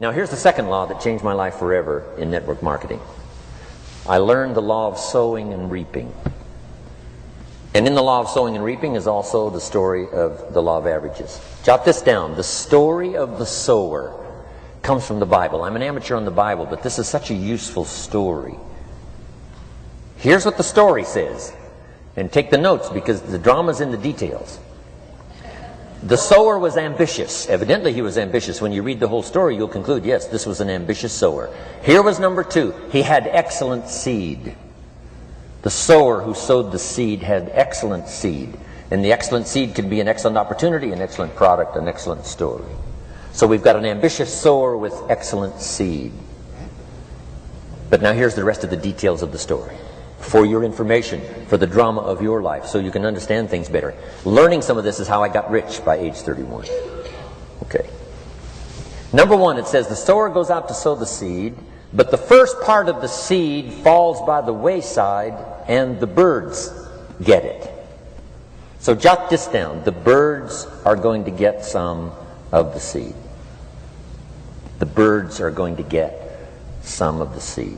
Now here's the second law that changed my life forever in network marketing. I learned the law of sowing and reaping. And in the law of sowing and reaping is also the story of the law of averages. Jot this down. The story of the sower comes from the Bible. I'm an amateur on the Bible, but this is such a useful story. Here's what the story says. And take the notes because the drama's in the details. The sower was ambitious. Evidently he was ambitious. When you read the whole story, you'll conclude, yes, this was an ambitious sower. Here was number two. He had excellent seed. The sower who sowed the seed had excellent seed. And the excellent seed can be an excellent opportunity, an excellent product, an excellent story. So we've got an ambitious sower with excellent seed. But now here's the rest of the details of the story. For your information, for the drama of your life, so you can understand things better. Learning some of this is how I got rich by age 31. Okay. Number one, it says the sower goes out to sow the seed, but the first part of the seed falls by the wayside and the birds get it. So jot this down. The birds are going to get some of the seed. The birds are going to get some of the seed.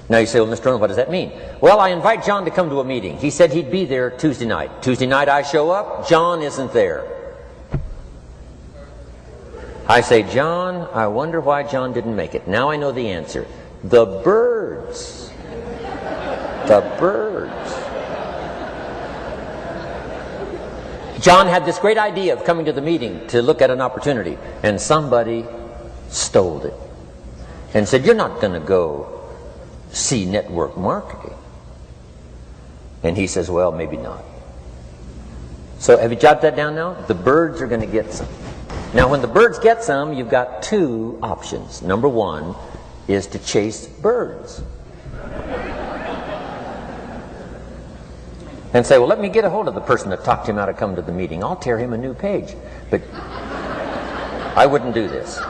Now you say, well, Mr. Rohn, what does that mean? Well, I invite John to come to a meeting. He said he'd be there Tuesday night. Tuesday night I show up, John isn't there. I say, John, I wonder why John didn't make it. Now I know the answer. The birds. The birds. John had this great idea of coming to the meeting to look at an opportunity, and somebody stole it and said, you're not going to go see network marketing. And he says, well, maybe not. So have you jotted that down now? The birds are going to get some. Now when the birds get some, you've got two options. Number one is to chase birds. And say, well, let me get a hold of the person that talked him out of coming to the meeting. I'll tear him a new page. But I wouldn't do this.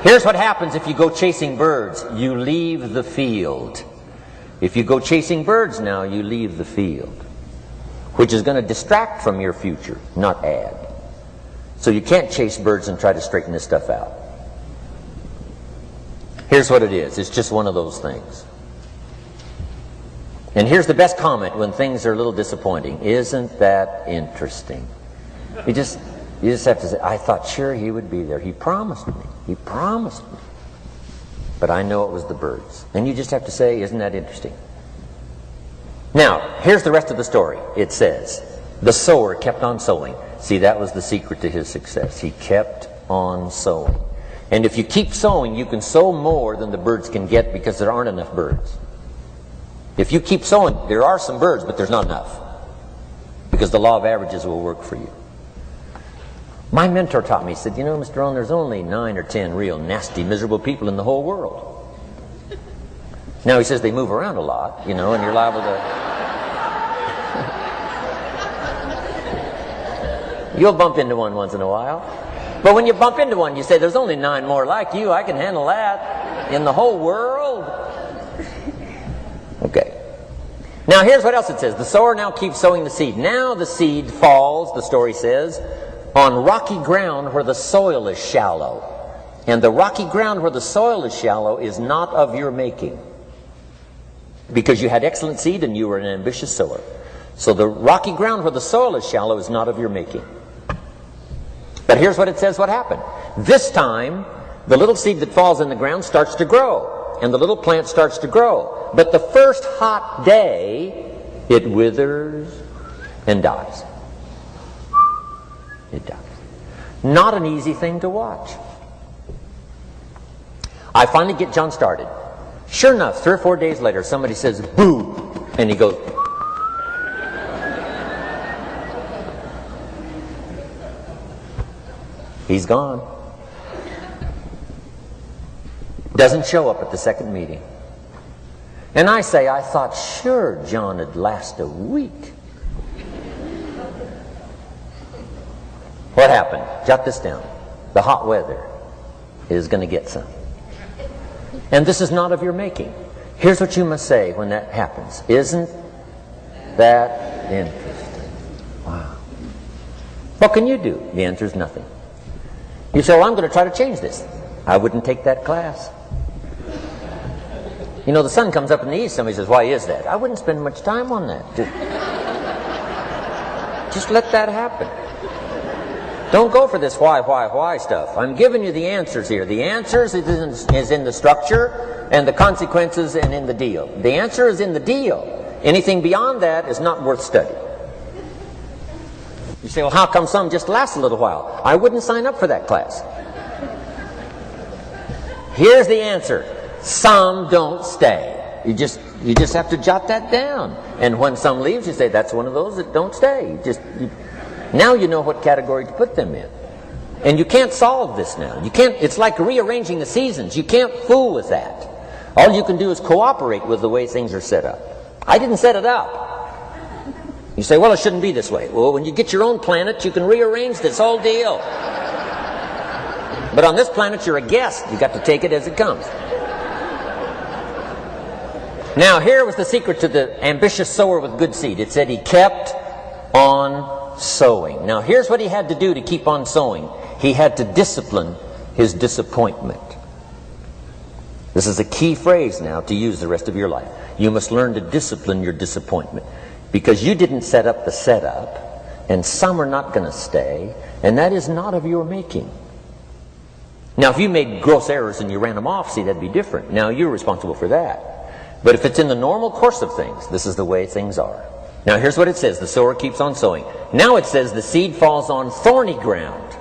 Here's what happens if you go chasing birds. You leave the field. If you go chasing birds now, you leave the field, which is going to distract from your future, not add. So you can't chase birds and try to straighten this stuff out. Here's what it is. It's just one of those things. And here's the best comment when things are a little disappointing. Isn't that interesting? You just have to say, I thought sure he would be there. He promised me. He promised me. But I know it was the birds. And you just have to say, isn't that interesting? Now, here's the rest of the story. It says, the sower kept on sowing. See, that was the secret to his success. He kept on sowing. And if you keep sowing, you can sow more than the birds can get because there aren't enough birds. If you keep sowing, there are some birds, but there's not enough. Because the law of averages will work for you. My mentor taught me, he said, you know, Mr. Rohn, there's only 9 or 10 real nasty, miserable people in the whole world. Now he says they move around a lot, you know, and you're liable to... You'll bump into one once in a while. But when you bump into one, you say, there's only 9 more like you. I can handle that. In the whole world. Okay. Now here's what else it says. The sower now keeps sowing the seed. Now the seed falls, the story says, on rocky ground where the soil is shallow. And the rocky ground where the soil is shallow is not of your making. Because you had excellent seed and you were an ambitious sower. So the rocky ground where the soil is shallow is not of your making. But here's what it says what happened. This time, the little seed that falls in the ground starts to grow. And the little plant starts to grow. But the first hot day, it withers and dies. It dies. Not an easy thing to watch. I finally get John started. Sure enough, 3 or 4 days later, somebody says, boo! And he goes, he's gone. Doesn't show up at the second meeting. And I say, I thought sure John would last a week. What happened? Jot this down. The hot weather is going to get some. And this is not of your making. Here's what you must say when that happens. Isn't that interesting? Wow. What can you do? The answer is nothing. You say, well, I'm going to try to change this. I wouldn't take that class. You know, the sun comes up in the east. Somebody says, why is that? I wouldn't spend much time on that. Just let that happen. Don't go for this why stuff. I'm giving you the answers here. The answers is in the structure and the consequences and in the deal. The answer is in the deal. Anything beyond that is not worth study. You say, well, how come some just last a little while? I wouldn't sign up for that class. Here's the answer. Some don't stay. You just have to jot that down. And when some leaves, you say, that's one of those that don't stay. Now you know what category to put them in. And you can't solve this now. You can't. It's like rearranging the seasons. You can't fool with that. All you can do is cooperate with the way things are set up. I didn't set it up. You say, well, it shouldn't be this way. Well, when you get your own planet, you can rearrange this whole deal. But on this planet, you're a guest. You got to take it as it comes. Now, here was the secret to the ambitious sower with good seed. It said he kept on sowing. Now, here's what he had to do to keep on sowing. He had to discipline his disappointment. This is a key phrase now to use the rest of your life. You must learn to discipline your disappointment. Because you didn't set up the setup, and some are not going to stay, and that is not of your making. Now, if you made gross errors and you ran them off, see, that'd be different. Now, you're responsible for that. But if it's in the normal course of things, this is the way things are. Now, here's what it says. The sower keeps on sowing. Now it says the seed falls on thorny ground.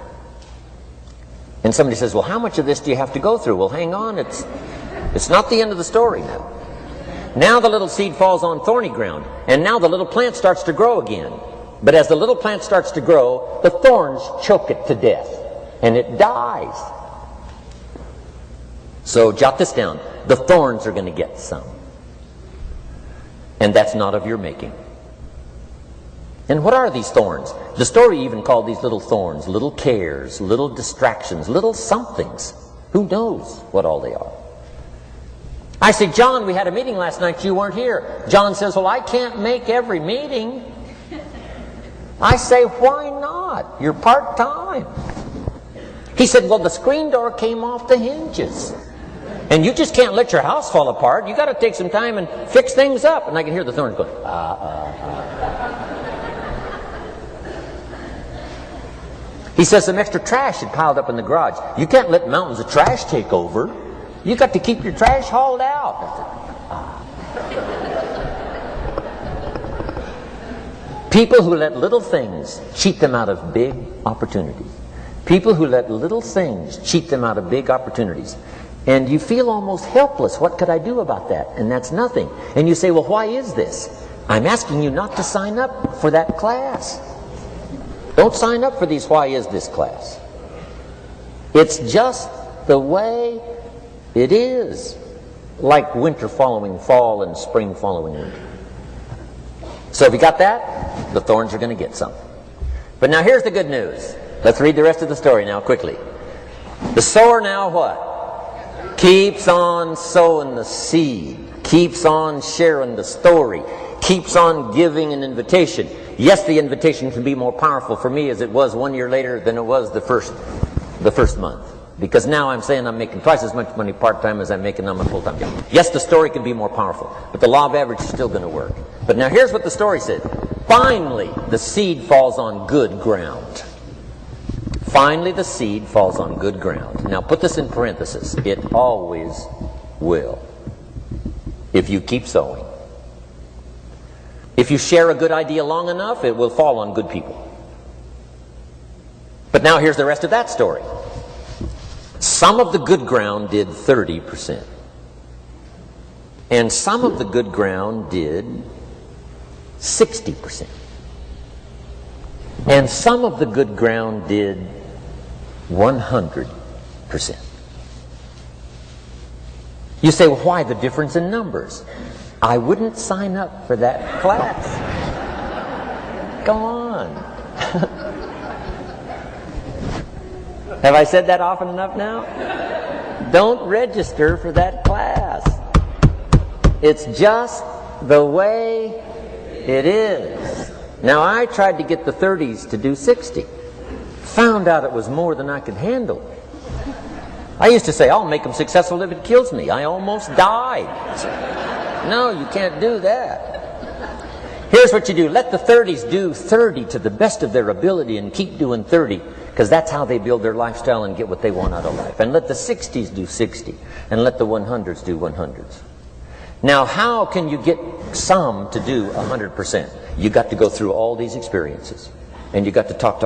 And somebody says, well, how much of this do you have to go through? Well, hang on. It's not the end of the story now. Now the little seed falls on thorny ground, and now the little plant starts to grow again. But as the little plant starts to grow, the thorns choke it to death, and it dies. So jot this down. The thorns are going to get some. And that's not of your making. And what are these thorns? The story even called these little thorns, little cares, little distractions, little somethings. Who knows what all they are? I said, John, we had a meeting last night. You weren't here. John says, well, I can't make every meeting. I say, why not? You're part-time. He said, well, the screen door came off the hinges. And you just can't let your house fall apart. You got to take some time and fix things up. And I can hear the thorns going, He says some extra trash had piled up in the garage. You can't let mountains of trash take over. You got to keep your trash hauled out. People who let little things cheat them out of big opportunities. People who let little things cheat them out of big opportunities. And you feel almost helpless. What could I do about that? And that's nothing. And you say, well, why is this? I'm asking you not to sign up for that class. Don't sign up for these why is this class. It's just the way it is, like winter following fall and spring following winter. So if you got that, the thorns are going to get some. But now here's the good news. Let's read the rest of the story now quickly. The sower now what? Keeps on sowing the seed. Keeps on sharing the story. Keeps on giving an invitation. Yes, the invitation can be more powerful for me as it was 1 year later than it was the first month. Because now I'm saying I'm making twice as much money part-time as I'm making on my full-time job. Yes, the story can be more powerful, but the law of average is still going to work. But now here's what the story said. Finally, the seed falls on good ground. Finally, the seed falls on good ground. Now put this in parentheses. It always will. If you keep sowing. If you share a good idea long enough, it will fall on good people. But now here's the rest of that story. Some of the good ground did 30%. And some of the good ground did 60%. And some of the good ground did 100%. You say, well, why the difference in numbers? I wouldn't sign up for that class. Come on. Have I said that often enough now? Don't register for that class. It's just the way it is. Now, I tried to get the 30s to do 60. Found out it was more than I could handle. I used to say, I'll make them successful if it kills me. I almost died. No, you can't do that. Here's what you do. Let the 30s do 30 to the best of their ability and keep doing 30, because that's how they build their lifestyle and get what they want out of life. And let the 60s do 60, and let the 100s do 100s. Now, how can you get some to do 100%? You got to go through all these experiences, and you got to talk to